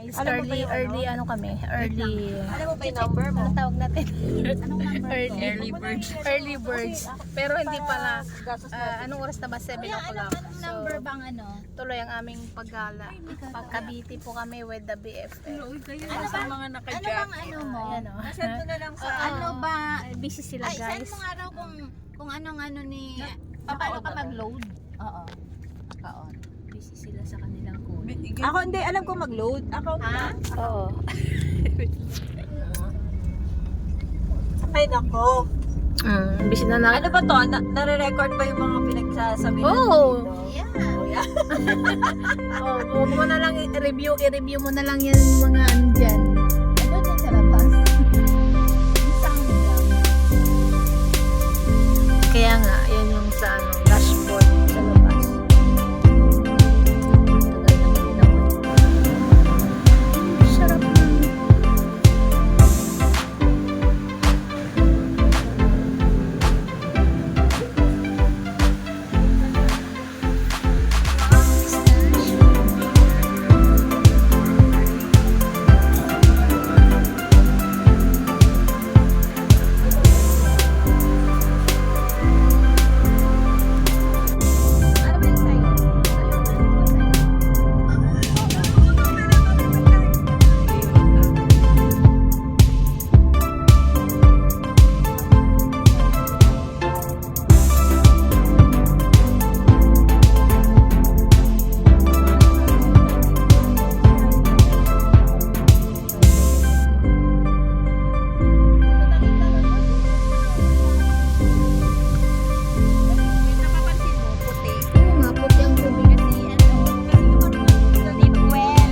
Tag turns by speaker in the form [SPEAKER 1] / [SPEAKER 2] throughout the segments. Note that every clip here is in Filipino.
[SPEAKER 1] Guys,
[SPEAKER 2] Alam mo ba yung
[SPEAKER 1] early ano kami, early,
[SPEAKER 2] Alam mo ba yung number mo?
[SPEAKER 1] anong tawag natin?
[SPEAKER 2] Anong number
[SPEAKER 1] Early birds. Early birds. Pero hindi pala, anong oras na ba? 7
[SPEAKER 3] Kuya,
[SPEAKER 1] o'clock.
[SPEAKER 3] anong number bang ano?
[SPEAKER 1] Tuloy ang aming paggala. Pagkabiti po kami with the BFF.
[SPEAKER 3] Ano bang, ano bang ano mo?
[SPEAKER 1] Ayan o.
[SPEAKER 2] Send mo na lang sa
[SPEAKER 3] Ano ba?
[SPEAKER 1] Busy sila
[SPEAKER 3] Ay, send
[SPEAKER 1] guys.
[SPEAKER 3] mo nga raw kung anong ano ni... Paano ka mag-load? Oo. Naka-on.
[SPEAKER 1] Busy sila sa kanilang code.
[SPEAKER 2] Ako hindi, alam ko mag-load. Ako,
[SPEAKER 3] Ha?
[SPEAKER 1] Oo.
[SPEAKER 2] ay nako.
[SPEAKER 1] Busy na
[SPEAKER 2] Ano ba to? Nare-record ba yung mga pinagsasabi natin
[SPEAKER 1] Oo.
[SPEAKER 2] dito?
[SPEAKER 3] Yeah.
[SPEAKER 1] Oh, huwag mo na lang i-review mo na lang yan mga ano dyan.
[SPEAKER 3] Ano din sa labas? Isang lang.
[SPEAKER 1] Kaya nga, yan yung sa ano, dashboard sa labas. Tagal naman din ako. Sarap na.
[SPEAKER 3] Ano ba yung sa'yo? Napapansin mo, puti.
[SPEAKER 1] Oo nga, puti ang tubig.
[SPEAKER 3] Kasi hindi well.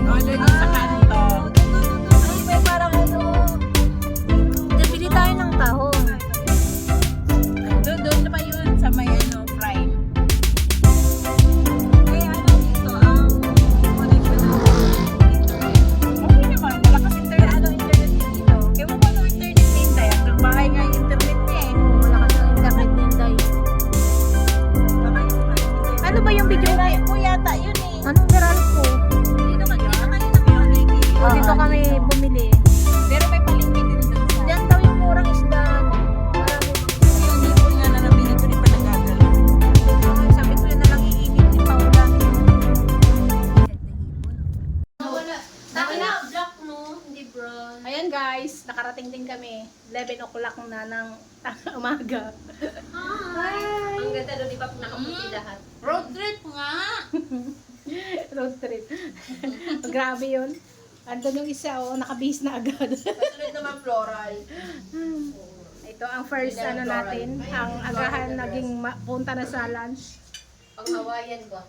[SPEAKER 2] Oh, doon yung sa kanto. Ay, may parang ano.
[SPEAKER 1] Bili tayo ng tahong.
[SPEAKER 2] Doon na ba yun sa may ano, prime? Ay, ano dito, ang connection ng internet. Okay naman, malakas internet, internet dito. Kaya mo ba ng internet din tayo? Hanggang bahay nga yung internet niya eh.
[SPEAKER 1] Wala ka ng internet din tayo.
[SPEAKER 2] Baka yung prime dito.
[SPEAKER 1] Ano ba yung video?
[SPEAKER 2] Meral po yata yun eh.
[SPEAKER 1] Anong viral ko?
[SPEAKER 2] Dito kayo nakikita.
[SPEAKER 1] Oh, dito kami bumili.
[SPEAKER 2] Pero may palengke din doon sa.
[SPEAKER 1] Diyan daw yung murang isda. Marami.
[SPEAKER 2] Yung hipon nga na nabili ko, di pa nagagalaw.
[SPEAKER 1] Sabi ko yun na lang iinit ni Paula.
[SPEAKER 3] Black no, hindi brown.
[SPEAKER 1] Ayan guys, nakarating din kami. 11 o'clock na ng umaga.
[SPEAKER 2] Ang ganda doon, di ba nakaputi lahat?
[SPEAKER 3] Road trip nga.
[SPEAKER 1] Road trip. Grabe yun. Andun yung isa, nakabihis na agad.
[SPEAKER 2] Kasunod naman floral.
[SPEAKER 1] Ito ang first ano natin, ang agahan naging punta na sa lunch.
[SPEAKER 4] Pang Hawaiian ba?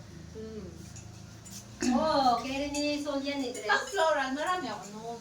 [SPEAKER 4] Oh, kaya rin ni Sol yan eh, dress.
[SPEAKER 3] Floral, marami ako noon.